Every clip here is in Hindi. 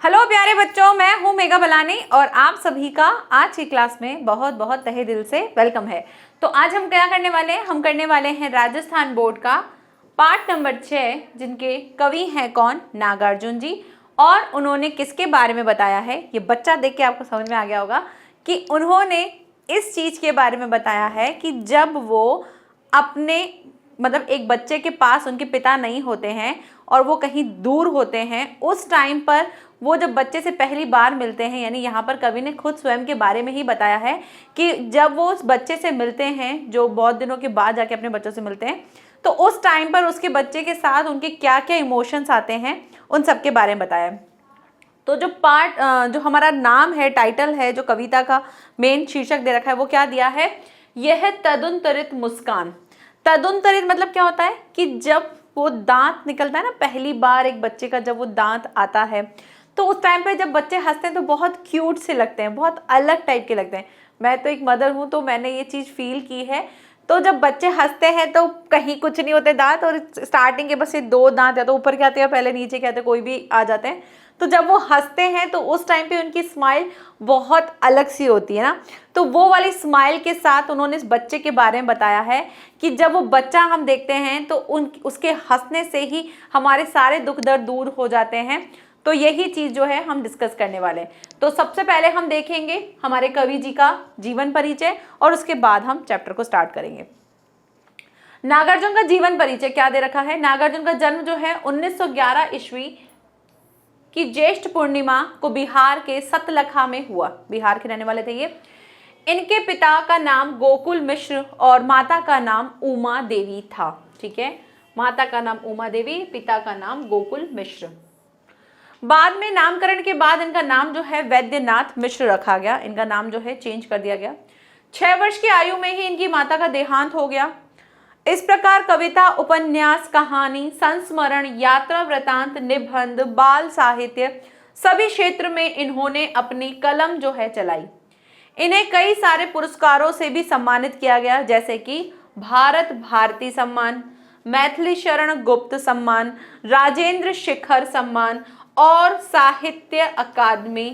हेलो प्यारे बच्चों, मैं हूं मेघा बलानी और आप सभी का आज की क्लास में बहुत बहुत तहे दिल से वेलकम है। तो आज हम क्या करने वाले हैं? हम करने वाले हैं राजस्थान बोर्ड का पार्ट नंबर 6, जिनके कवि हैं कौन? नागार्जुन जी। और उन्होंने किसके बारे में बताया है? ये बच्चा देख के आपको समझ में आ गया होगा कि उन्होंने इस चीज़ के बारे में बताया है कि जब वो अपने एक बच्चे के पास उनके पिता नहीं होते हैं और वो कहीं दूर होते हैं, उस टाइम पर वो जब बच्चे से पहली बार मिलते हैं, यानी यहाँ पर कवि ने खुद स्वयं के बारे में ही बताया है कि जब वो उस बच्चे से मिलते हैं, जो बहुत दिनों के बाद जाके अपने बच्चों से मिलते हैं, तो उस टाइम पर उसके बच्चे के साथ उनके क्या क्या इमोशंस आते हैं, उन सब के बारे में बताया। तो जो हमारा नाम है, टाइटल है, जो कविता का मेन शीर्षक दे रखा है, वो क्या दिया है? यह तदुत्तरित मुस्कान। तदुत्तरित मतलब क्या होता है कि जब वो दांत निकलता है ना, पहली बार एक बच्चे का जब वो दांत आता है, तो उस टाइम पे जब बच्चे हंसते हैं तो बहुत क्यूट से लगते हैं, बहुत अलग टाइप के लगते हैं। मैं तो एक मदर हूँ तो मैंने ये चीज़ फील की है। तो जब बच्चे हंसते हैं तो कहीं कुछ नहीं होते दांत, और स्टार्टिंग के बस ये 2 दांत या तो ऊपर के आते हैं, पहले नीचे के आते हैं, कोई भी आ जाते हैं। तो जब वो हंसते हैं तो उस टाइम पे उनकी स्माइल बहुत अलग सी होती है ना। तो वो वाली स्माइल के साथ उन्होंने इस बच्चे के बारे में बताया है कि जब वो बच्चा हम देखते हैं तो उसके हंसने से ही हमारे सारे दुख दर्द दूर हो जाते हैं। तो यही चीज़ जो है हम डिस्कस करने वाले हैं। तो सबसे पहले हम देखेंगे हमारे कवि जी का जीवन परिचय और उसके बाद हम चैप्टर को स्टार्ट करेंगे। नागार्जुन का जीवन परिचय क्या दे रखा है? नागार्जुन का जन्म जो है 1911 ईस्वी की ज्येष्ठ पूर्णिमा को बिहार के सतलखा में हुआ। बिहार के रहने वाले थे ये। इनके पिता का नाम गोकुल मिश्र और माता का नाम उमा देवी था। ठीक है, माता का नाम उमा देवी, पिता का नाम गोकुल मिश्र। बाद में नामकरण के बाद इनका नाम जो है वैद्यनाथ मिश्र रखा गया। इनका नाम जो है चेंज कर दिया गया। 6 वर्ष की आयु में ही इनकी माता का देहांत हो गया। इस प्रकार कविता, उपन्यास, कहानी, संस्मरण, यात्रा वृतांत, निबंध, बाल साहित्य सभी क्षेत्र में इन्होंने अपनी कलम जो है चलाई। इन्हें कई सारे पुरस्कारों से भी सम्मानित किया गया, जैसे कि भारत भारती सम्मान, मैथिली शरण गुप्त सम्मान, राजेंद्र शिखर सम्मान और साहित्य अकादमी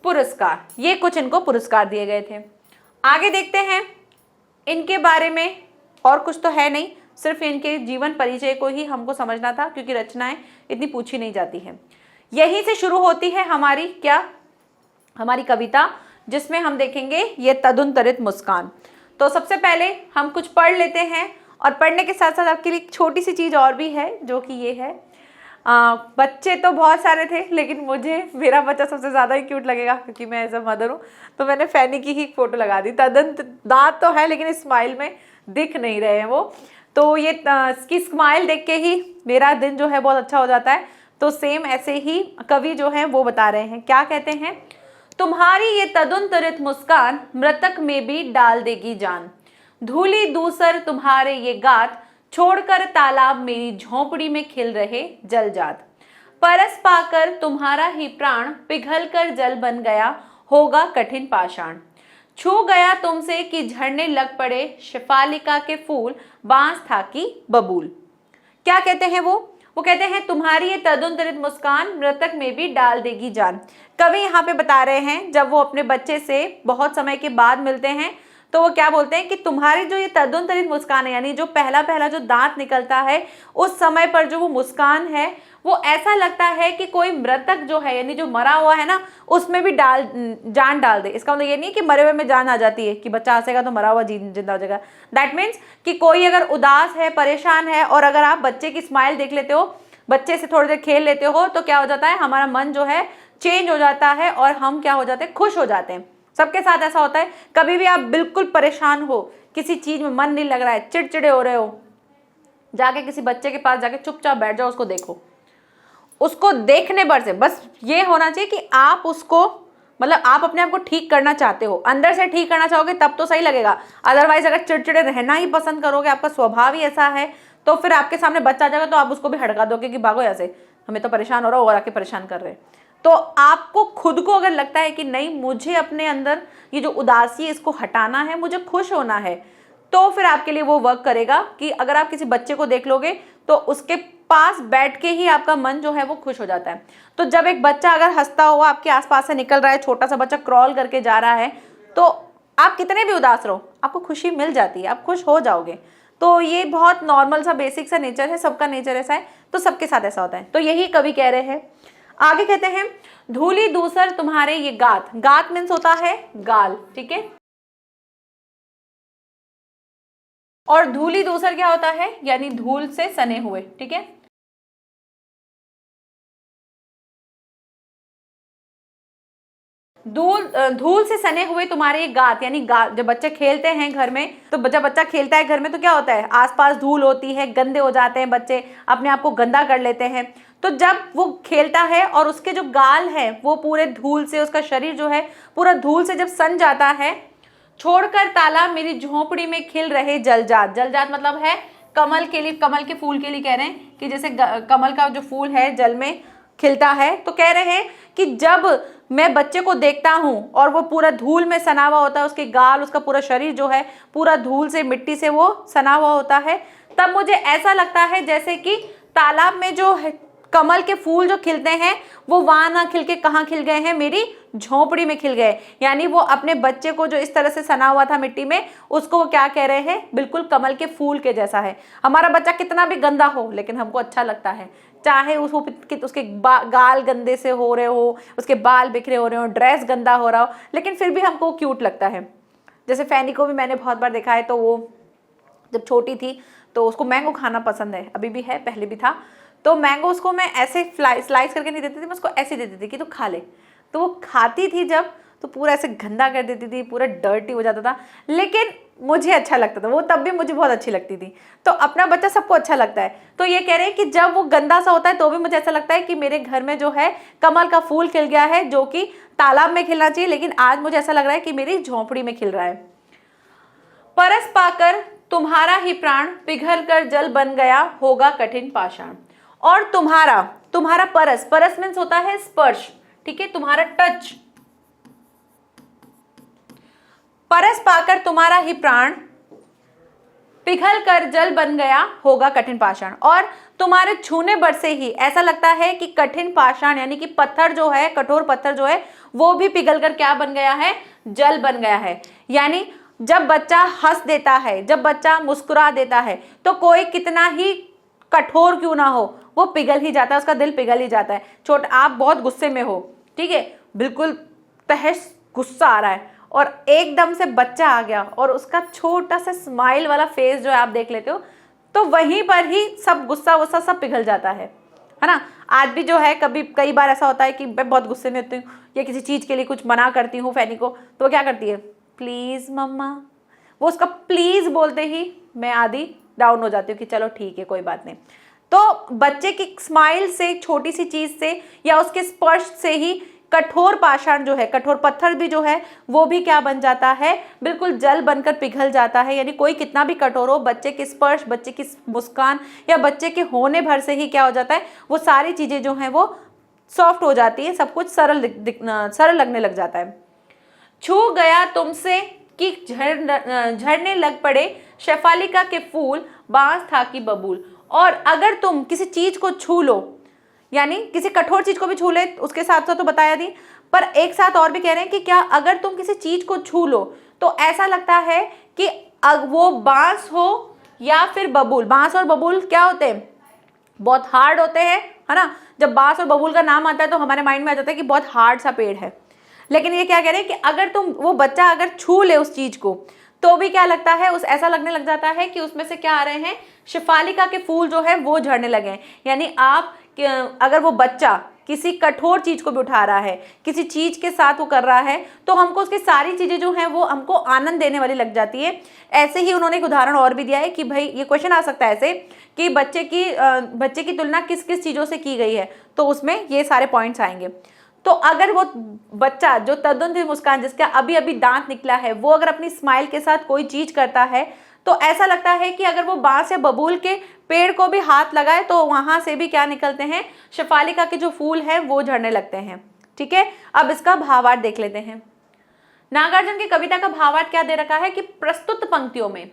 पुरस्कार। ये कुछ इनको पुरस्कार दिए गए थे। आगे देखते हैं इनके बारे में। और कुछ तो है नहीं, सिर्फ इनके जीवन परिचय को ही हमको समझना था, क्योंकि रचनाएं इतनी पूछी नहीं जाती हैं। यहीं से शुरू होती है हमारी कविता, जिसमें हम देखेंगे ये तदुत्तरित मुस्कान। तो सबसे पहले हम कुछ पढ़ लेते हैं, और पढ़ने के साथ साथ आपके लिए एक छोटी सी चीज़ और भी है, जो कि ये है। बच्चे तो बहुत सारे थे, लेकिन मेरा बच्चा सबसे ज़्यादा ही क्यूट लगेगा, क्योंकि मैं एज अ मदर हूँ। तो मैंने फैनी की ही फोटो लगा दी। दांत तो है, लेकिन स्माइल में दिख नहीं रहे हैं वो। तो ये इसकी स्माइल देख के ही मेरा दिन जो है बहुत अच्छा हो जाता है। तो सेम ऐसे ही कवि जो हैं वो बता रहे हैं। क्या कहते हैं? तुम्हारी ये तदुत्तरित मुस्कान मृतक में भी डाल देगी जान। धूली दूसर तुम्हारे ये गात, छोड़कर तालाब मेरी झोंपड़ी में खिल रहे जलजात। परस पाकर तुम्हारा ही प्राण पिघलकर जल बन गया, होगा कठिन पाषाण। छू गया तुमसे कि झड़ने लग पड़े शिफालिका के फूल, बांस था कि बबूल। क्या कहते हैं वो कहते हैं तुम्हारी ये तदुत्तरित मुस्कान मृतक में भी डाल देगी जान। कवि यहाँ पे बता रहे हैं, जब वो अपने बच्चे से बहुत समय के बाद मिलते हैं तो वो क्या बोलते हैं कि तुम्हारी जो ये तदुत्तरित मुस्कान है, यानी जो पहला जो दांत निकलता है, उस समय पर जो वो मुस्कान है, वो ऐसा लगता है कि कोई मृतक जो है, यानी जो मरा हुआ है ना, उसमें भी जान डाल दे। इसका मतलब ये नहीं कि मरे हुए में जान आ जाती है, कि बच्चा हंसेगा तो मरा हुआ जिंदा हो जाएगा। दैट मीन्स कि कोई अगर उदास है, परेशान है, और अगर आप बच्चे की स्माइल देख लेते हो, बच्चे से थोड़ी देर खेल लेते हो, तो क्या हो जाता है, हमारा मन जो है चेंज हो जाता है और हम क्या हो जाते हैं, खुश हो जाते हैं। सबके साथ ऐसा होता है। कभी भी आप बिल्कुल परेशान हो, किसी चीज में मन नहीं लग रहा है, चिड़चिड़े हो रहे हो, जाके किसी बच्चे के पास जाके चुपचाप बैठ जाओ, उसको देखो। उसको देखने भर से बस ये होना चाहिए कि आप उसको आप अपने आप को ठीक करना चाहते हो, अंदर से ठीक करना चाहोगे तब तो सही लगेगा। अदरवाइज अगर चिड़चिड़े रहना ही पसंद करोगे, आपका स्वभाव ही ऐसा है, तो फिर आपके सामने बच्चा आ जाएगा तो आप उसको भी हड़का दोगे कि भागो ऐसे, हमें तो परेशान हो रहा हो और आके परेशान कर रहे हैं। तो आपको खुद को अगर लगता है कि नहीं, मुझे अपने अंदर ये जो उदासी है इसको हटाना है, मुझे खुश होना है, तो फिर आपके लिए वो वर्क करेगा। कि अगर आप किसी बच्चे को देख लोगे तो उसके पास बैठ के ही आपका मन जो है वो खुश हो जाता है। तो जब एक बच्चा अगर हंसता हुआ आपके आसपास से निकल रहा है, छोटा सा बच्चा क्रॉल करके जा रहा है, तो आप कितने भी उदास रहो, आपको खुशी मिल जाती है, आप खुश हो जाओगे। तो ये बहुत नॉर्मल सा बेसिक सा नेचर है, सबका नेचर ऐसा है, तो सबके साथ ऐसा होता है। तो यही कवि कह रहे हैं। आगे कहते हैं, धूली दूसर तुम्हारे ये गात। गात मीन्स होता है गाल, ठीक है। और धूली दूसर क्या होता है, यानी धूल से सने हुए, ठीक है। धूल से सने हुए तुम्हारे गात, यानी गात। जब बच्चे खेलते हैं घर में, तो जब बच्चा खेलता है घर में तो क्या होता है, आसपास धूल होती है, गंदे हो जाते हैं बच्चे, अपने आप को गंदा कर लेते हैं। तो जब वो खेलता है और उसके जो गाल है वो पूरे धूल से, उसका शरीर जो है पूरा धूल से जब सन जाता है, छोड़कर ताला मेरी झोपड़ी में खिल रहे जलजात। जलजात मतलब है कमल के लिए, कमल के फूल के लिए कह रहे हैं कि जैसे कमल का जो फूल है जल में खिलता है, तो कह रहे हैं कि जब मैं बच्चे को देखता हूँ और वो पूरा धूल में सना हुआ होता है, उसके गाल, उसका पूरा शरीर जो है पूरा धूल से, मिट्टी से वो सना हुआ होता है, तब मुझे ऐसा लगता है जैसे कि तालाब में जो है कमल के फूल जो खिलते हैं वो वहां ना खिल के कहाँ खिल गए हैं, मेरी झोपड़ी में खिल गए। यानी वो अपने बच्चे को जो इस तरह से सना हुआ था मिट्टी में, उसको वो क्या कह रहे हैं, बिल्कुल कमल के फूल के जैसा है। हमारा बच्चा कितना भी गंदा हो लेकिन हमको अच्छा लगता है, चाहे उसके गाल गंदे से हो रहे हो, उसके बाल बिखरे हो रहे हो, ड्रेस गंदा हो रहा हो, लेकिन फिर भी हमको क्यूट लगता है। जैसे फैनी को भी मैंने बहुत बार देखा है, तो वो जब छोटी थी तो उसको मैंगो खाना पसंद है, अभी भी है, पहले भी था। तो मैंगो उसको मैं ऐसे स्लाइस करके नहीं देती थी, मैं उसको ऐसे देती थी कि तू खा ले। तो वो खाती थी जब, तो पूरा ऐसे गंदा कर देती थी, पूरा डर्टी हो जाता था, लेकिन मुझे अच्छा लगता था वो, तब भी मुझे बहुत अच्छी लगती थी। तो अपना बच्चा सबको अच्छा लगता है। तो ये कह रहे हैं कि जब वो गंदा सा होता है तो भी मुझे ऐसा लगता है कि मेरे घर में जो है कमल का फूल खिल गया है, जो कि तालाब में खिलना चाहिए, लेकिन आज मुझे ऐसा लग रहा है कि मेरी झोंपड़ी में खिल रहा है। परस पाकर तुम्हारा ही प्राण पिघल कर जल बन गया होगा कठिन पाषाण। और तुम्हारा परस मीन्स होता है स्पर्श, ठीक है, तुम्हारा टच। परस पाकर तुम्हारा ही प्राण पिघल कर जल बन गया होगा कठिन पाषाण। और तुम्हारे छूने भर से ही ऐसा लगता है कि कठिन पाषाण यानी कि पत्थर जो है, कठोर पत्थर जो है, वो भी पिघल कर क्या बन गया है, जल बन गया है। यानी जब बच्चा हंस देता है, जब बच्चा मुस्कुरा देता है, तो कोई कितना ही कठोर क्यों ना हो, वो पिघल ही जाता है, उसका दिल पिघल ही जाता है। आप बहुत गुस्से में हो, ठीक है, बिल्कुल तहस गुस्सा आ रहा है, और एकदम से बच्चा आ गया और उसका छोटा सा स्माइल वाला फेस जो है आप देख लेते हो, तो वहीं पर ही सब गुस्सा वुस्सा सब पिघल जाता है ना। आज भी जो है कई बार ऐसा होता है कि मैं बहुत गुस्से में होती हूँ या किसी चीज़ के लिए कुछ मना करती हूँ फैनी को, तो वो क्या करती है, प्लीज़ मम्मा। वो उसका प्लीज़ बोलते ही मैं आधी डाउन हो जाती हूँ कि चलो ठीक है कोई बात नहीं। तो बच्चे की स्माइल से, छोटी सी चीज़ से या उसके स्पर्श से ही कठोर पाषाण जो है, कठोर पत्थर भी जो है वो भी क्या बन जाता है, बिल्कुल जल बनकर पिघल जाता है। यानी कोई कितना भी कठोर हो, बच्चे के स्पर्श, बच्चे की मुस्कान या बच्चे के होने भर से ही क्या हो जाता है, वो सारी चीज़ें जो हैं वो सॉफ्ट हो जाती है, सब कुछ सरल लगने लग जाता है। छू गया तुमसे कि झड़ने लग पड़े शेफालिका के फूल, बांस था कि बबूल। और अगर तुम किसी चीज को छू लो, यानी किसी कठोर चीज को भी छू ले, उसके साथ साथ तो बताया दी, पर एक साथ और भी कह रहे हैं कि क्या अगर तुम किसी चीज को छू लो तो ऐसा लगता है कि वो बांस हो या फिर बबूल। बांस और बबूल क्या होते हैं, बहुत हार्ड होते हैं, है ना। जब बांस और बबूल का नाम आता है तो हमारे माइंड में आ जाता है कि बहुत हार्ड सा पेड़ है। लेकिन ये क्या कह रहे हैं कि अगर वो बच्चा अगर छू ले उस चीज को, तो भी क्या लगता है, ऐसा लगने लग जाता है कि उसमें से क्या आ रहे हैं, शेफालिका के फूल जो है वो झड़ने लगे हैं। यानी अगर वो बच्चा किसी कठोर चीज को भी उठा रहा है, किसी चीज के साथ वो कर रहा है, तो हमको उसकी सारी चीजें जो हैं वो हमको आनंद देने वाली लग जाती है। ऐसे ही उन्होंने एक उदाहरण और भी दिया है कि भाई ये क्वेश्चन आ सकता है ऐसे कि बच्चे की तुलना किस किस चीजों से की गई है, तो उसमें ये सारे पॉइंट्स आएंगे। तो अगर वो बच्चा जो तद्दुन मुस्कान, जिसका अभी अभी दांत निकला है, वो अगर अपनी स्माइल के साथ कोई चीज करता है, तो ऐसा लगता है कि अगर वो बांस या बबूल के पेड़ को भी हाथ लगाए तो वहां से भी क्या निकलते हैं, शेफालिका के जो फूल हैं वो झड़ने लगते हैं। ठीक है, अब इसका भावार्थ देख लेते हैं। नागार्जुन की कविता का भावार्थ क्या दे रखा है कि प्रस्तुत पंक्तियों में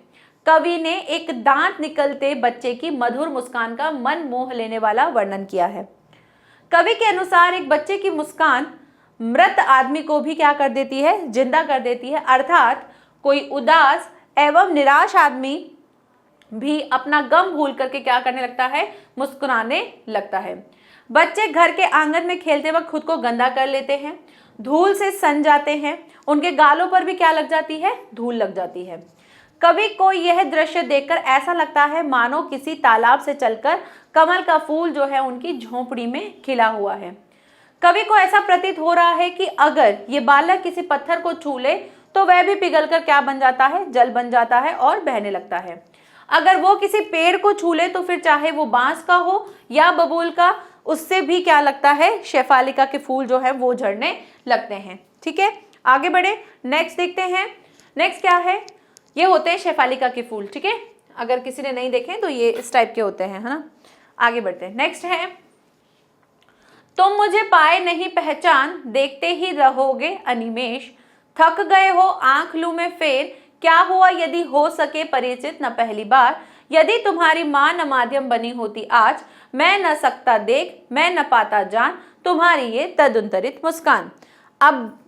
कवि ने एक दांत निकलते बच्चे की मधुर मुस्कान का मन मोह लेने वाला वर्णन किया है। कवि के अनुसार एक बच्चे की मुस्कान मृत आदमी को भी क्या कर देती है, जिंदा कर देती है। अर्थात कोई उदास एवं निराश आदमी भी अपना गम भूल करके क्या करने लगता है, मुस्कुराने लगता है। बच्चे घर के आंगन में खेलते वक्त खुद को गंदा कर लेते हैं, धूल से सन जाते हैं, उनके गालों पर भी क्या लग जाती है, धूल लग जाती है। कवि को यह दृश्य देखकर ऐसा लगता है मानो किसी तालाब से चलकर कमल का फूल जो है उनकी झोंपड़ी में खिला हुआ है। कवि को ऐसा प्रतीत हो रहा है कि अगर ये बालक किसी पत्थर को छू ले तो वह भी पिघलकर क्या बन जाता है, जल बन जाता है और बहने लगता है। अगर वो किसी पेड़ को छू ले तो फिर चाहे वो बांस का हो या बबूल का, उससे भी क्या लगता है, शेफालिका के फूल जो है वो झड़ने लगते हैं। ठीक है, आगे बढ़े, नेक्स्ट देखते हैं। नेक्स्ट क्या है, ये होते हैं शेफालिका के फूल। ठीक है, अगर किसी ने नहीं देखे तो ये इस टाइप के होते हैं, है ना। आगे बढ़ते हैं, नेक्स्ट है, तुम मुझे पाए नहीं पहचान, देखते ही रहोगे अनिमेष, थक गए हो आंख लूं में फेर, क्या हुआ यदि हो सके परिचित न पहली बार, यदि तुम्हारी माँ न माध्यम बनी होती आज, मैं न सकता देख मैं न पाता जान, तुम्हारी ये तदुंतरित मुस्कान। अब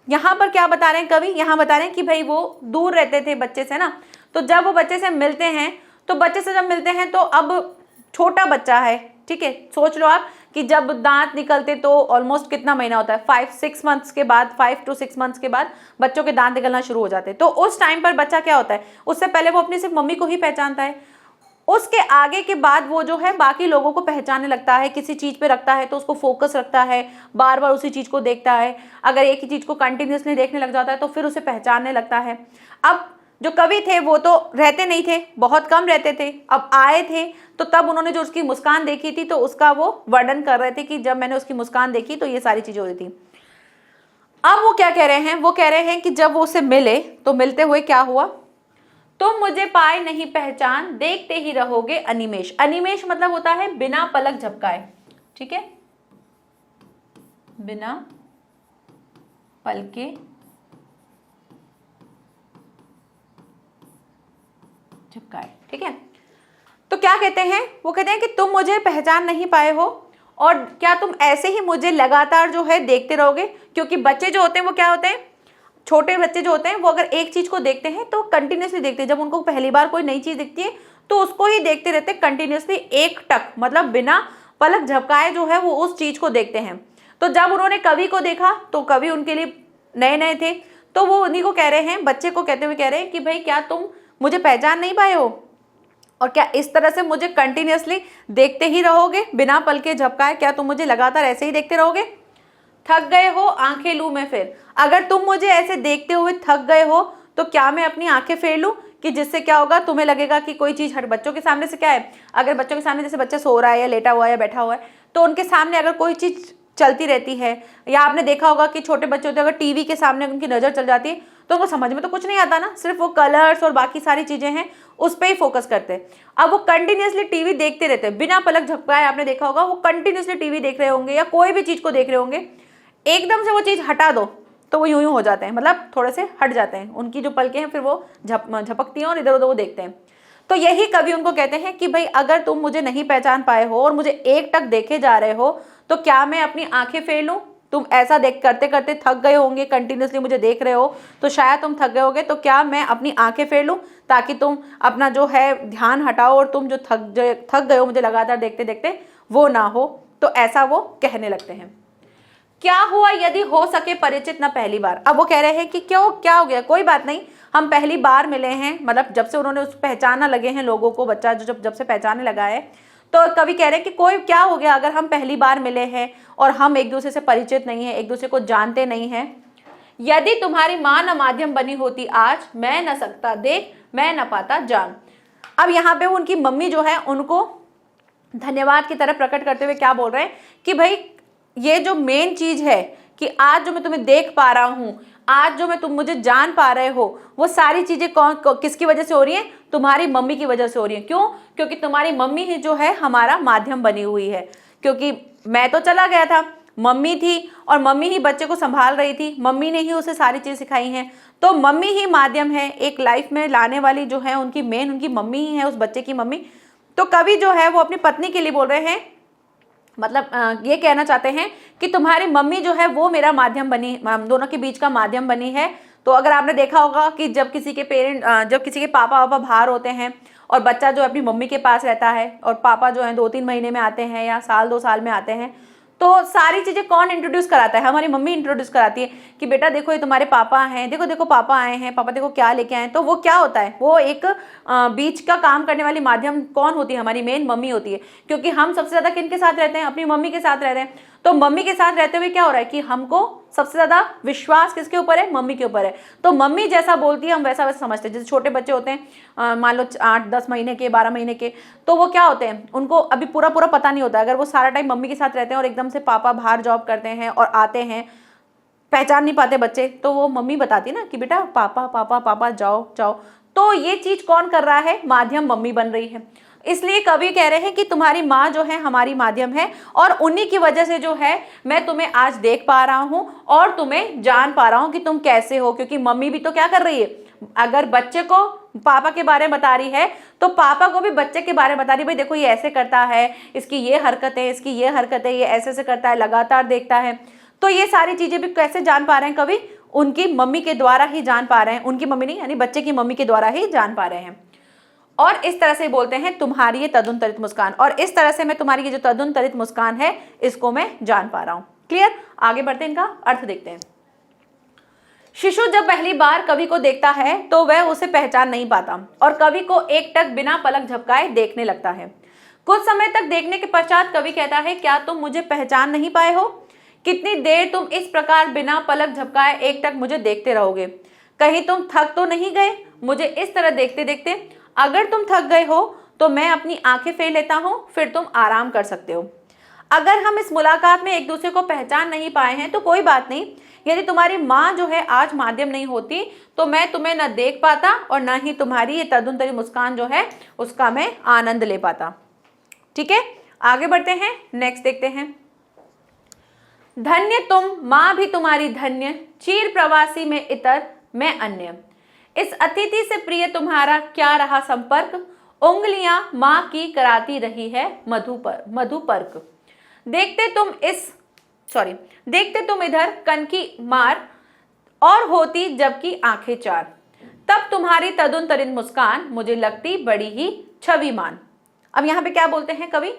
यहाँ पर क्या बता रहे हैं कवि, यहाँ बता रहे हैं कि भाई वो दूर रहते थे बच्चे से ना, तो जब वो बच्चे से मिलते हैं तो बच्चे से जब मिलते हैं तो अब छोटा बच्चा है। ठीक है, सोच लो आप कि जब दांत निकलते तो ऑलमोस्ट कितना महीना होता है, 5-6 मंथ्स के बाद, 5 to 6 मंथ्स के बाद बच्चों के दांत निकलना शुरू हो जाते हैं। तो उस टाइम पर बच्चा क्या होता है, उससे पहले वो अपनी सिर्फ मम्मी को ही पहचानता है, उसके आगे के बाद वो जो है बाकी लोगों को पहचानने लगता है, किसी चीज पे रखता है तो उसको फोकस रखता है, बार बार उसी चीज को देखता है, अगर एक ही चीज को कंटिन्यूसली देखने लग जाता है तो फिर उसे पहचानने लगता है। अब जो कवि थे वो तो रहते नहीं थे, बहुत कम रहते थे, अब आए थे तो तब उन्होंने जो उसकी मुस्कान देखी थी तो उसका वो वर्णन कर रहे थे कि जब मैंने उसकी मुस्कान देखी तो ये सारी चीजें हो रही थी। अब वो क्या कह रहे हैं, वो कह रहे हैं कि जब वो उसे मिले तो मिलते हुए क्या हुआ, तुम मुझे पाए नहीं पहचान, देखते ही रहोगे अनिमेष। अनिमेष मतलब होता है बिना पलक झपकाए। ठीक है, बिना पलके झपकाए। ठीक है, तो क्या कहते हैं, वो कहते हैं कि तुम मुझे पहचान नहीं पाए हो और क्या तुम ऐसे ही मुझे लगातार जो है देखते रहोगे, क्योंकि बच्चे जो होते हैं वो क्या होते हैं, छोटे बच्चे जो होते हैं वो अगर एक चीज को देखते हैं तो कंटिन्यूसली देखते हैं, जब उनको पहली बार कोई नई चीज दिखती है तो उसको ही देखते रहते कंटिन्यूसली, एक टक मतलब बिना पलक झपकाए जो है वो उस चीज को देखते हैं। तो जब उन्होंने कवि को देखा तो कवि उनके लिए नए नए थे, तो वो उन्हीं को कह रहे हैं, बच्चे को कहते हुए कह रहे हैं कि भाई क्या तुम मुझे पहचान नहीं पाए हो और क्या इस तरह से मुझे कंटिन्यूसली देखते ही रहोगे बिना पलके झपकाए, क्या तुम मुझे लगातार ऐसे ही देखते रहोगे। थक गए हो आंखें लूं मैं फिर, अगर तुम मुझे ऐसे देखते हुए थक गए हो तो क्या मैं अपनी आंखें फेर लूं, कि जिससे क्या होगा, तुम्हें लगेगा कि कोई चीज हर बच्चों के सामने से क्या है, अगर बच्चों के सामने जैसे बच्चा सो रहा है या लेटा हुआ है या बैठा हुआ है तो उनके सामने अगर कोई चीज चलती रहती है, या आपने देखा होगा कि छोटे बच्चे होते हैं अगर टीवी के सामने उनकी नजर चल जाती है तो उनको समझ में तो कुछ नहीं आता ना, सिर्फ वो कलर्स और बाकी सारी चीजें हैं उस पर ही फोकस करते हैं। अब वो कंटिन्यूसली टीवी देखते रहते हैं बिना पलक झपकाए, आपने देखा होगा वो कंटिन्यूसली टीवी देख रहे होंगे या कोई भी चीज को देख रहे होंगे, एकदम से वो चीज हटा दो तो वो यूं हो जाते हैं, मतलब थोड़े से हट जाते हैं, उनकी जो पलकें हैं फिर वो झपकती हैं और इधर उधर वो देखते हैं। तो यही कवि उनको कहते हैं कि भाई अगर तुम मुझे नहीं पहचान पाए हो और मुझे एक टक देखे जा रहे हो तो क्या मैं अपनी आंखें फेर लूं, तुम ऐसा देख करते करते थक गए होंगे, कंटिन्यूसली मुझे देख रहे हो तो शायद तुम थक गए होगे, तो क्या मैं अपनी आंखें फेर लूं ताकि तुम अपना जो है ध्यान हटाओ और तुम जो थक गए हो मुझे लगातार देखते देखते वो ना हो। तो ऐसा वो कहने लगते हैं। क्या हुआ यदि हो सके परिचित न पहली बार। अब वो कह रहे हैं कि क्यों, क्या हो गया, कोई बात नहीं, हम पहली बार मिले हैं, मतलब जब से उन्होंने उस पहचाना लगे हैं लोगों को, बच्चा जो जब से पहचानने लगा है, तो कवि कह रहे हैं कि कोई क्या हो गया अगर हम पहली बार मिले हैं और हम एक दूसरे से परिचित नहीं है, एक दूसरे को जानते नहीं हैं। यदि तुम्हारी माँ न माध्यम बनी होती आज, मैं न सकता देख मैं न पाता जान। अब यहाँ पे वो उनकी मम्मी जो है उनको धन्यवाद की तरफ प्रकट करते हुए क्या बोल रहे हैं कि भाई ये जो मेन चीज है कि आज जो मैं तुम्हें देख पा रहा हूँ, आज जो तुम मुझे जान पा रहे हो, वो सारी चीजें किसकी वजह से हो रही हैं, तुम्हारी मम्मी की वजह से हो रही है। क्यों, क्योंकि तुम्हारी मम्मी ही जो है हमारा माध्यम बनी हुई है, क्योंकि मैं तो चला गया था, मम्मी थी और मम्मी ही बच्चे को संभाल रही थी, मम्मी ने ही उसे सारी चीज़ सिखाई हैं। तो मम्मी ही माध्यम है, एक लाइफ में लाने वाली जो है उनकी मेन उनकी मम्मी ही है, उस बच्चे की मम्मी। तो कवि जो है वो अपनी पत्नी के लिए बोल रहे हैं, मतलब ये कहना चाहते हैं कि तुम्हारी मम्मी जो है वो मेरा माध्यम बनी, हम दोनों के बीच का माध्यम बनी है। तो अगर आपने देखा होगा कि जब किसी के पापा वापा बाहर होते हैं और बच्चा जो अपनी मम्मी के पास रहता है और पापा जो है 2-3 महीने में आते हैं या साल 2 साल में आते हैं, तो सारी चीज़ें कौन इंट्रोड्यूस कराता है? हमारी मम्मी इंट्रोड्यूस कराती है कि बेटा देखो ये तुम्हारे पापा हैं, देखो देखो पापा आए हैं, पापा देखो क्या लेके आए हैं। तो वो क्या होता है, वो एक बीच का काम करने वाली माध्यम कौन होती है? हमारी मेन मम्मी होती है, क्योंकि हम सबसे ज़्यादा किन के साथ रहते हैं? अपनी मम्मी के साथ रह रहे हैं। तो मम्मी के साथ रहते हुए क्या हो रहा है कि हमको सबसे ज़्यादा विश्वास किसके ऊपर है? मम्मी के ऊपर है। तो मम्मी जैसा बोलती है हम वैसा वैसा समझते हैं। जैसे छोटे बच्चे होते हैं, मान लो 8-10 महीने के, 12 महीने के, तो वो क्या होते हैं, उनको अभी पूरा पूरा पता नहीं होता। अगर वो सारा टाइम मम्मी के साथ रहते हैं और एकदम से पापा बाहर जॉब करते हैं और आते हैं, पहचान नहीं पाते बच्चे, तो वो मम्मी बताती है ना कि बेटा पापा पापा पापा जाओ जाओ। तो ये चीज़ कौन कर रहा है? माध्यम मम्मी बन रही है। इसलिए कवि कह रहे हैं कि तुम्हारी माँ जो है हमारी माध्यम है और उन्हीं की वजह से जो है मैं तुम्हें आज देख पा रहा हूँ और तुम्हें जान पा रहा हूँ कि तुम कैसे हो। क्योंकि मम्मी भी तो क्या कर रही है, अगर बच्चे को पापा के बारे में बता रही है तो पापा को भी बच्चे के बारे में बता रही है, भाई देखो ये ऐसे करता है, इसकी ये हरकत है, इसकी ये हरकत है, ये ऐसे ऐसे करता है, लगातार देखता है। तो ये सारी चीज़ें भी कैसे जान पा रहे हैं कवि? उनकी मम्मी के द्वारा ही जान पा रहे हैं। उनकी मम्मी नहीं, यानी बच्चे की मम्मी के द्वारा ही जान पा रहे हैं। और इस तरह से बोलते हैं तुम्हारी ये तदुनतरित मुस्कान, और इस तरह से मैं तुम्हारी ये जो तदुनतरित मुस्कान है इसको मैं जान पा रहा हूं। क्लियर? आगे बढ़ते हैं, इनका अर्थ देखते हैं। शिशु जब पहली बार कवि को देखता है तो वह उसे पहचान नहीं पाता और कवि को एकटक बिना पलक झपकाए देखने लगता है। कुछ समय तक देखने के पश्चात कवि कहता है, क्या तुम मुझे पहचान नहीं पाए हो? कितनी देर तुम इस प्रकार बिना पलक झपकाए एकटक मुझे देखते रहोगे? कहीं तुम थक तो नहीं गए मुझे इस तरह देखते देखते? अगर तुम थक गए हो तो मैं अपनी आंखें फेर लेता हूं, फिर तुम आराम कर सकते हो। अगर हम इस मुलाकात में एक दूसरे को पहचान नहीं पाए हैं तो कोई बात नहीं। यदि तुम्हारी माँ जो है आज माध्यम नहीं होती तो मैं तुम्हें न देख पाता और न ही तुम्हारी ये तदुनतरी मुस्कान जो है उसका मैं आनंद ले पाता। ठीक है, आगे बढ़ते हैं, नेक्स्ट देखते हैं। धन्य तुम, माँ भी तुम्हारी धन्य, चीर प्रवासी में इतर मैं अन्य। इस अतिथि से प्रिय तुम्हारा क्या रहा संपर्क, उंगलियां माँ की कराती रही है मधुपर्क। देखते तुम इधर कनकी मार और होती जबकि आंखें चार, तब तुम्हारी तदुनतरित मुस्कान मुझे लगती बड़ी ही छविमान। अब यहाँ पे क्या बोलते हैं कवि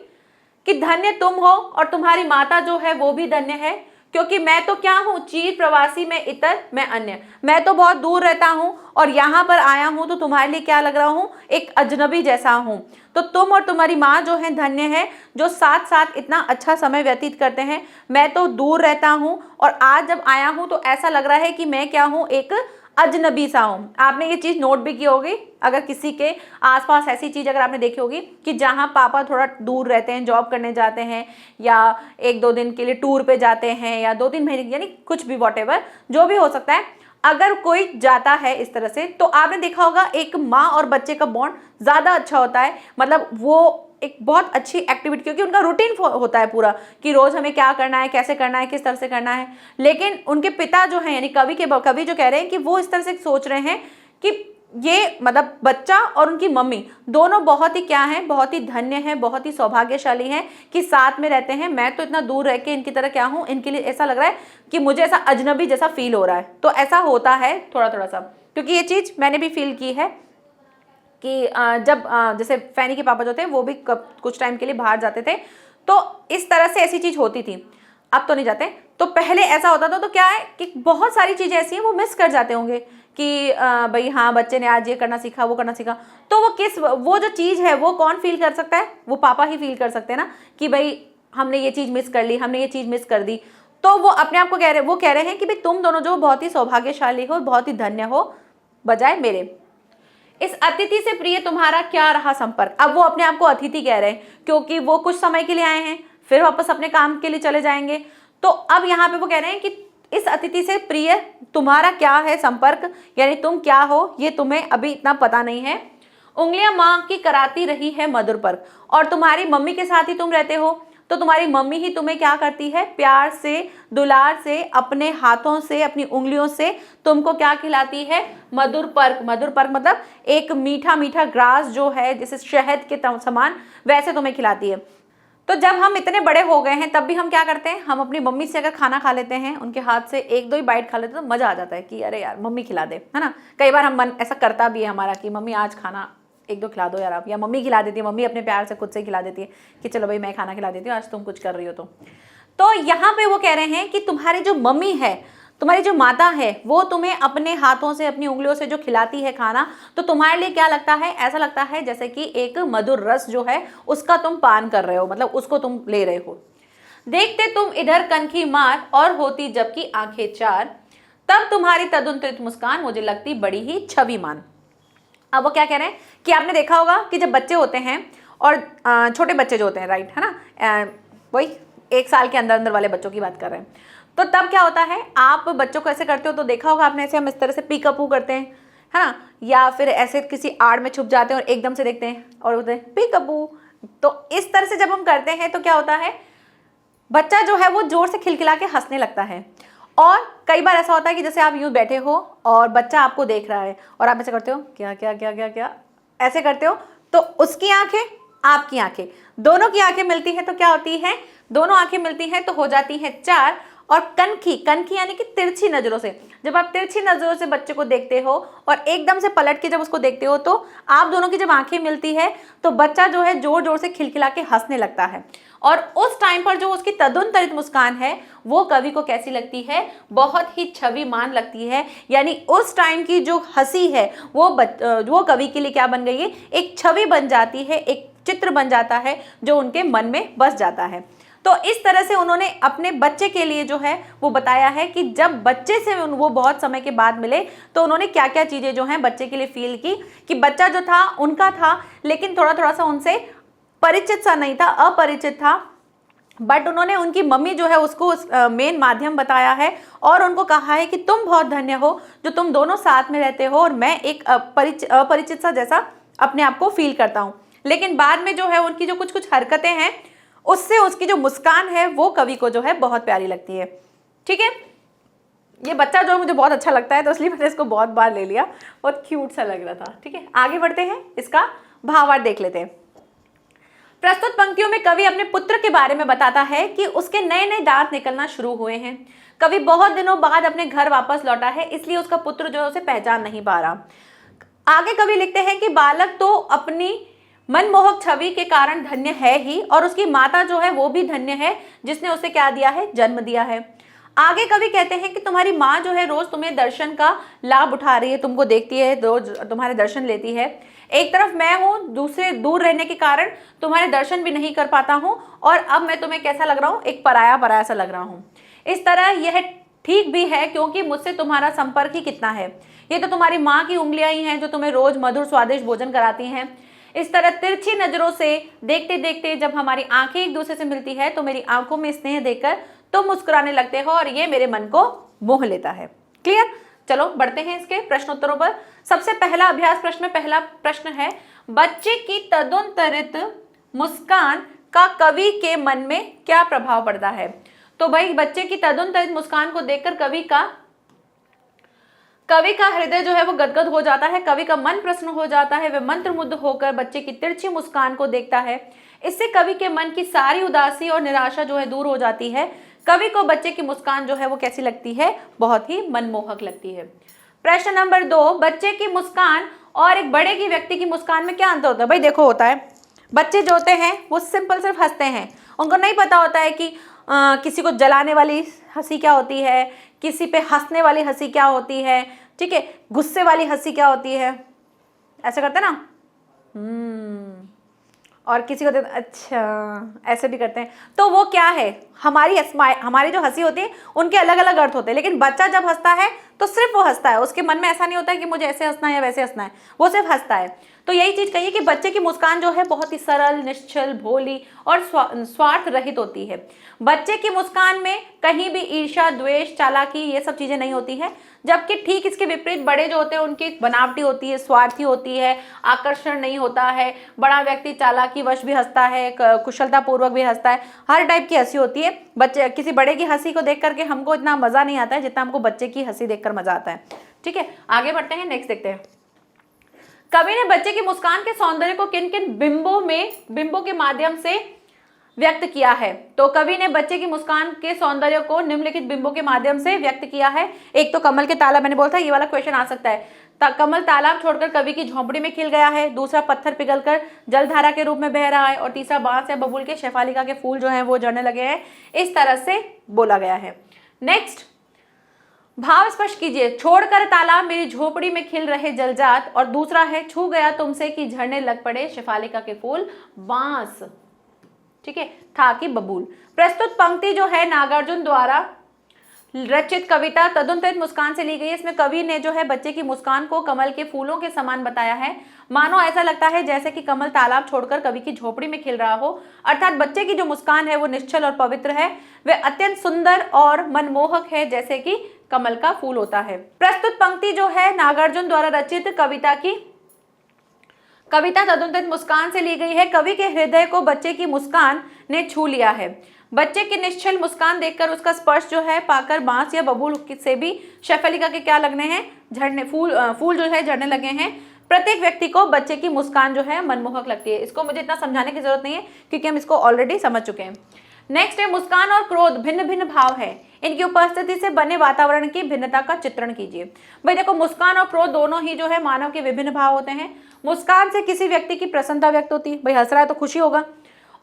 कि धन्य तुम हो और तुम्हारी माता जो है वो भी धन्य है, क्योंकि मैं तो क्या हूँ, चीर प्रवासी में इतर मैं अन्य। मैं तो बहुत दूर रहता हूँ और यहाँ पर आया हूँ तो तुम्हारे लिए क्या लग रहा हूँ, एक अजनबी जैसा हूँ। तो तुम और तुम्हारी माँ जो है धन्य है, जो साथ साथ इतना अच्छा समय व्यतीत करते हैं। मैं तो दूर रहता हूँ और आज जब आया हूँ तो ऐसा लग रहा है कि मैं क्या हूँ, एक अजनबी सा हूँ। आपने ये चीज़ नोट भी की होगी, अगर किसी के आसपास ऐसी चीज़ अगर आपने देखी होगी कि जहाँ पापा थोड़ा दूर रहते हैं, जॉब करने जाते हैं या 1-2 दिन के लिए टूर पे जाते हैं या 2-3 महीने, यानी कुछ भी वॉटेवर जो भी हो सकता है, अगर कोई जाता है इस तरह से तो आपने देखा होगा एक माँ और बच्चे का बॉन्ड ज़्यादा अच्छा होता है। मतलब वो एक बहुत अच्छी एक्टिविटी, क्योंकि उनका रूटीन होता है पूरा कि रोज हमें क्या करना है, कैसे करना है, किस तरह से करना है। लेकिन उनके पिता जो हैं, यानी कवि जो कह रहे हैं कि वो इस तरह से सोच रहे हैं कि ये मतलब बच्चा और उनकी मम्मी दोनों बहुत ही क्या हैं, बहुत ही धन्य हैं, बहुत ही सौभाग्यशाली हैं कि साथ में रहते हैं। मैं तो इतना दूर रह के इनकी तरह क्या हूँ, इनके लिए ऐसा लग रहा है कि मुझे ऐसा अजनबी जैसा फील हो रहा है। तो ऐसा होता है थोड़ा थोड़ा सा, क्योंकि ये चीज़ मैंने भी फील की है कि जब जैसे फैनी के पापा जो थे वो भी कुछ टाइम के लिए बाहर जाते थे तो इस तरह से ऐसी चीज़ होती थी। अब तो नहीं जाते, तो पहले ऐसा होता था। तो क्या है कि बहुत सारी चीज़ें ऐसी हैं वो मिस कर जाते होंगे कि भाई हाँ बच्चे ने आज ये करना सीखा, वो करना सीखा। तो वो जो चीज़ है वो कौन फील कर सकता है, वो पापा ही फील कर सकते हैं ना कि भाई हमने ये चीज़ मिस कर ली, हमने ये चीज़ मिस कर दी। तो वो अपने आप को कह रहे हैं कि भाई तुम दोनों जो बहुत ही सौभाग्यशाली हो, बहुत ही धन्य हो बजाय मेरे। इस अतिथि से प्रिय तुम्हारा क्या रहा संपर्क। अब वो अपने आप को अतिथि कह रहे हैं क्योंकि वो कुछ समय के लिए आए हैं, फिर वापस अपने काम के लिए चले जाएंगे। तो अब यहाँ पे वो कह रहे हैं कि इस अतिथि से प्रिय तुम्हारा क्या है संपर्क, यानी तुम क्या हो ये तुम्हें अभी इतना पता नहीं है। उंगलियां माँ की कराती रही है मधुर पर्क, और तुम्हारी मम्मी के साथ ही तुम रहते हो। तो तुम्हारी मम्मी ही तुम्हें क्या करती है, प्यार से, दुलार से, अपने हाथों से, अपनी उंगलियों से तुमको क्या खिलाती है, मधुर पर्क। मधुर पर्क मतलब एक मीठा मीठा ग्रास जो है जैसे शहद के समान, वैसे तुम्हें खिलाती है। तो जब हम इतने बड़े हो गए हैं तब भी हम क्या करते हैं, हम अपनी मम्मी से अगर खाना खा लेते हैं, उनके हाथ से एक दो ही बाइट खा लेते हैं तो मज़ा आ जाता है कि अरे यार मम्मी खिला दे, है ना। कई बार हम मन ऐसा करता भी है हमारा कि मम्मी आज खाना एक दो खिला दो यार आप, या मम्मी खिला देती है, मम्मी अपने प्यार से खुद से खिला देती है कि चलो भाई मैं खाना खिला देती हूँ, आज तुम कुछ कर रही हो। तो यहाँ पे वो कह रहे हैं कि तुम्हारी जो मम्मी है, तुम्हारी जो माता है, वो तुम्हें अपने हाथों से, अपनी उंगलियों से जो खिलाती है खाना, तो तुम्हारे लिए क्या लगता है, ऐसा लगता है जैसे कि एक मधुर रस जो है उसका तुम पान कर रहे हो, मतलब उसको तुम ले रहे हो। देखते तुम इधर कनखी मार और होती जबकि आंखें चार, तब तुम्हारी तदुनतरित मुस्कान मुझे लगती बड़ी ही छविमान। अब वो क्या कह रहे हैं कि आपने देखा होगा कि जब बच्चे होते हैं और छोटे बच्चे जो होते हैं, राइट, है ना, वही 1 साल के अंदर अंदर वाले बच्चों की बात कर रहे हैं, तो तब क्या होता है, आप बच्चों को ऐसे करते हो तो देखा होगा आपने, ऐसे हम इस तरह से पीकअपू करते हैं, है ना, या फिर ऐसे किसी आड़ में छुप जाते हैं और एकदम से देखते हैं और बोलते हैं पीकअपू। तो इस तरह से जब हम करते हैं तो क्या होता है, बच्चा जो है वो जोर से खिलखिला के हंसने लगता है। और कई बार ऐसा होता है कि जैसे आप यूं बैठे हो और बच्चा आपको देख रहा है और आप ऐसे करते हो क्या क्या क्या क्या क्या, ऐसे करते हो, तो उसकी आंखें, आपकी आंखें, दोनों की आंखें मिलती है तो क्या होती है, दोनों आंखें मिलती हैं तो हो जाती है 4। और कनखी, कनखी यानी कि तिरछी नजरों से, जब आप तिरछी नजरों से बच्चे को देखते हो और एकदम से पलट के जब उसको देखते हो, तो आप दोनों की जब आंखें मिलती है तो बच्चा जो है जोर जोर से खिलखिला के हंसने लगता है। और उस टाइम पर जो उसकी तदुनतरित मुस्कान है वो कवि को कैसी लगती है, बहुत ही छविमान लगती है। यानी उस टाइम की जो हंसी है वो कवि के लिए क्या बन गई है, एक छवि बन जाती है, एक चित्र बन जाता है जो उनके मन में बस जाता है। तो इस तरह से उन्होंने अपने बच्चे के लिए जो है वो बताया है कि जब बच्चे से वो बहुत समय के बाद मिले तो उन्होंने क्या क्या चीज़ें जो हैं बच्चे के लिए फील की, कि बच्चा जो था उनका था लेकिन थोड़ा थोड़ा सा उनसे परिचित सा नहीं था, अपरिचित था, बट उन्होंने उनकी मम्मी जो है उसको मेन माध्यम बताया है और उनको कहा है कि तुम बहुत धन्य हो जो तुम दोनों साथ में रहते हो और मैं एक अपरिचित सा जैसा अपने आप को फील करता हूँ। लेकिन बाद में जो है उनकी जो कुछ कुछ हरकतें हैं उससे उसकी जो मुस्कान है वो कवि को जो है बहुत प्यारी लगती है। ठीक है, ये बच्चा जो मुझे बहुत अच्छा लगता है तो इसलिए मैंने इसको बहुत बार ले लिया, बहुत क्यूट सा लग रहा था। ठीक है, आगे बढ़ते हैं, इसका भावार्थ देख लेते हैं। प्रस्तुत पंक्तियों में कवि अपने पुत्र के बारे में बताता है कि उसके नए नए दांत निकलना शुरू हुए हैं। कवि बहुत दिनों बाद अपने घर वापस लौटा है, इसलिए उसका पुत्र जो है उसे पहचान नहीं पा रहा। आगे कवि लिखते हैं कि बालक तो अपनी मनमोहक छवि के कारण धन्य है ही और उसकी माता जो है वो भी धन्य है जिसने उसे क्या दिया है, जन्म दिया है। आगे कवि कहते हैं कि तुम्हारी माँ जो है रोज तुम्हें दर्शन का लाभ उठा रही है, तुमको देखती है, रोज तुम्हारे दर्शन लेती है। एक तरफ मैं हूँ, दूसरे दूर रहने के कारण तुम्हारे दर्शन भी नहीं कर पाता हूँ और अब मैं तुम्हें कैसा लग रहा हूँ, एक पराया पराया सा लग रहा हूँ। इस तरह यह ठीक भी है क्योंकि मुझसे तुम्हारा संपर्क ही कितना है। ये तो तुम्हारी माँ की उंगलियां ही हैं जो तुम्हें रोज मधुर स्वादिष्ट भोजन कराती हैं। इस तरह तिरछी नजरों से देखते देखते जब हमारी आंखें एक दूसरे से मिलती है तो मेरी आंखों में स्नेह देखकर तुम मुस्कुराने लगते हो और ये मेरे मन को मोह लेता है। क्लियर? चलो बढ़ते हैं इसके प्रश्नोत्तरों पर। सबसे पहला अभ्यास प्रश्न में पहला प्रश्न है, बच्चे की तदुनतरित मुस्कान का कवि के मन में क्या प्रभाव पड़ता है। तो भाई बच्चे की तदुनतरित मुस्कान को देखकर कवि का हृदय जो है वो गदगद हो जाता है, कवि का मन प्रसन्न हो जाता है, वह मंत्रमुग्ध होकर बच्चे की तिरछी मुस्कान को देखता है। इससे कवि के मन की सारी उदासी और निराशा जो है दूर हो जाती है। कवि को बच्चे की मुस्कान जो है वो कैसी लगती है, बहुत ही मनमोहक लगती है। प्रश्न नंबर 2, बच्चे की मुस्कान और एक बड़े की व्यक्ति की मुस्कान में क्या अंतर होता है। भाई देखो, होता है बच्चे जो होते हैं वो सिंपल सिर्फ हंसते हैं, उनको नहीं पता होता है कि किसी को जलाने वाली हंसी क्या होती है, किसी पे हंसने वाली हंसी क्या होती है, ठीक है, गुस्से वाली हंसी क्या होती है, ऐसे करते ना, और किसी को अच्छा ऐसे भी करते हैं। तो वो क्या है, हमारी जो हंसी होती है उनके अलग अलग अर्थ होते हैं, लेकिन बच्चा जब हंसता है तो सिर्फ वो हंसता है, उसके मन में ऐसा नहीं होता है कि मुझे ऐसे हंसना है या वैसे हंसना है, वो सिर्फ हंसता है। तो यही चीज कही कि बच्चे की मुस्कान जो है बहुत ही सरल, निश्चल, भोली और स्वार्थ रहित होती है। बच्चे की मुस्कान में कहीं भी ईर्ष्या, द्वेष, चालाकी ये सब चीजें नहीं होती है। जबकि ठीक इसके विपरीत बड़े जो होते हैं उनकी बनावटी होती है, स्वार्थी होती है, आकर्षण नहीं होता है। बड़ा व्यक्ति चालाकी वश भी हंसता है, कुशलता पूर्वक भी हंसता है, हर टाइप की हंसी होती है। बच्चे किसी बड़े की हंसी को देख करके हमको इतना मजा नहीं आता है जितना हमको बच्चे की हंसी देखकर मजा आता है। ठीक है, आगे बढ़ते हैं, नेक्स्ट देखते हैं। कवि ने बच्चे की मुस्कान के सौंदर्य को किन किन बिंबों के माध्यम से व्यक्त किया है? तो कवि ने बच्चे की मुस्कान के सौंदर्य को निम्नलिखित बिंबों के माध्यम से व्यक्त किया है। एक तो कमल के तालाब, मैंने बोला था ये वाला क्वेश्चन आ सकता है। कमल तालाब छोड़कर कवि की झोंपड़ी में खिल गया है। दूसरा, पत्थर पिघलकर जलधारा के रूप में बह रहा है। और तीसरा, बांस या बबूल के शेफालिका के फूल जो हैं वो झड़ने लगे हैं। इस तरह से बोला गया है। नेक्स्ट, भाव स्पष्ट कीजिए। छोड़कर तालाब मेरी झोपड़ी में खिल रहे जलजात। और दूसरा है, छू गया तुमसे कि झड़ने लग पड़े शेफालिका के फूल, बांस। ठीक है, था कि बबूल। प्रस्तुत पंक्ति जो है नागार्जुन द्वारा रचित कविता तदुनतरित मुस्कान से ली गई है। इसमें कवि ने जो है बच्चे की मुस्कान को कमल के फूलों के समान बताया है। मानो ऐसा लगता है जैसे कि कमल तालाब छोड़कर कवि की झोपड़ी में खिल रहा हो। अर्थात बच्चे की जो मुस्कान है वो निश्चल और पवित्र है, वह अत्यंत सुंदर और मनमोहक है, जैसे कि कमल का फूल होता है। प्रस्तुत पंक्ति जो है नागार्जुन द्वारा रचित कविता तदुनतरित मुस्कान से ली गई है। कवि के हृदय को बच्चे की मुस्कान ने छू लिया है। बच्चे की निश्चल मुस्कान देखकर उसका स्पर्श जो है पाकर बांस या बबूल से भी शेफालिका के क्या लगने हैं, झड़ने, फूल जो है झड़ने लगे हैं। प्रत्येक व्यक्ति को बच्चे की मुस्कान जो है मनमोहक लगती है। इसको मुझे इतना समझाने की जरूरत नहीं है क्योंकि हम इसको ऑलरेडी समझ चुके हैं। नेक्स्ट है, मुस्कान और क्रोध भिन्न भिन्न भाव है, इनकी उपस्थिति से बने वातावरण की भिन्नता का चित्रण कीजिए। भाई देखो, मुस्कान और क्रोध दोनों ही जो है मानव के विभिन्न भाव होते हैं। मुस्कान से किसी व्यक्ति की प्रसन्नता व्यक्त होती है, भाई हंस रहा है तो खुशी होगा,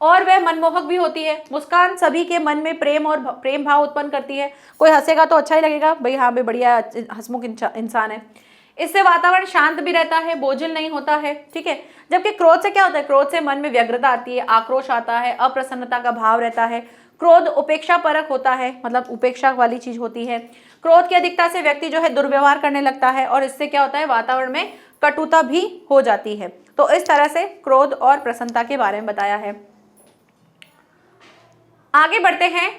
और वह मनमोहक भी होती है। मुस्कान सभी के मन में प्रेम भाव उत्पन्न करती है। कोई हंसेगा तो अच्छा ही लगेगा, भाई हाँ भाई बढ़िया हंसमुख इंसान है। इससे वातावरण शांत भी रहता है, बोझिल नहीं होता है। ठीक है, जबकि क्रोध से क्या होता है, क्रोध से मन में व्यग्रता आती है, आक्रोश आता है, अप्रसन्नता का भाव रहता है। क्रोध उपेक्षा परक होता है, मतलब उपेक्षा वाली चीज होती है। क्रोध की अधिकता से व्यक्ति जो है दुर्व्यवहार करने लगता है और इससे क्या होता है, वातावरण में कटुता भी हो जाती है। तो इस तरह से क्रोध और प्रसन्नता के बारे में बताया है। आगे बढ़ते हैं,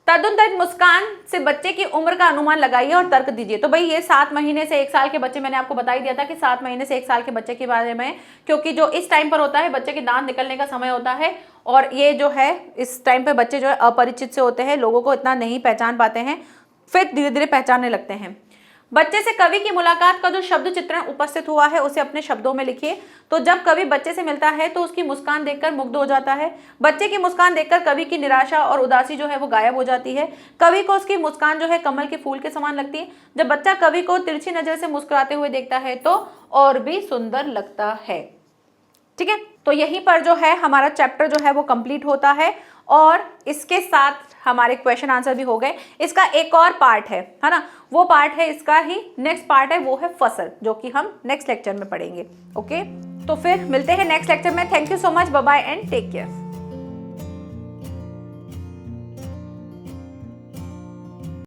तदुनतरित मुस्कान से बच्चे की उम्र का अनुमान लगाइए और तर्क दीजिए। तो भाई ये 7 महीने से 1 साल के बच्चे, मैंने आपको बता ही दिया था कि 7 महीने से 1 साल के बच्चे के बारे में, क्योंकि जो इस टाइम पर होता है बच्चे के दांत निकलने का समय होता है और ये जो है इस टाइम पे बच्चे जो है अपरिचित से होते हैं, लोगों को इतना नहीं पहचान पाते हैं, फिर धीरे धीरे पहचानने लगते हैं। बच्चे से कवि की मुलाकात का जो शब्द चित्रण उपस्थित हुआ है उसे अपने शब्दों में लिखिए। तो जब कवि बच्चे से मिलता है तो उसकी मुस्कान देखकर मुग्ध हो जाता है। बच्चे की मुस्कान देखकर कवि की निराशा और उदासी जो है वो गायब हो जाती है। कवि को उसकी मुस्कान जो है कमल के फूल के समान लगती है। जब बच्चा कवि को तिरछी नजर से मुस्कुराते हुए देखता है तो और भी सुंदर लगता है। ठीक है, तो यहीं पर जो है हमारा चैप्टर जो है वो कंप्लीट होता है और इसके साथ हमारे क्वेश्चन आंसर भी हो गए। इसका एक और पार्ट है ना, वो पार्ट है इसका ही नेक्स्ट पार्ट है, वो है फसल, जो कि हम नेक्स्ट लेक्चर में पढ़ेंगे। ओके, तो फिर मिलते हैं नेक्स्ट लेक्चर में। Thank you so much, bye bye and take care.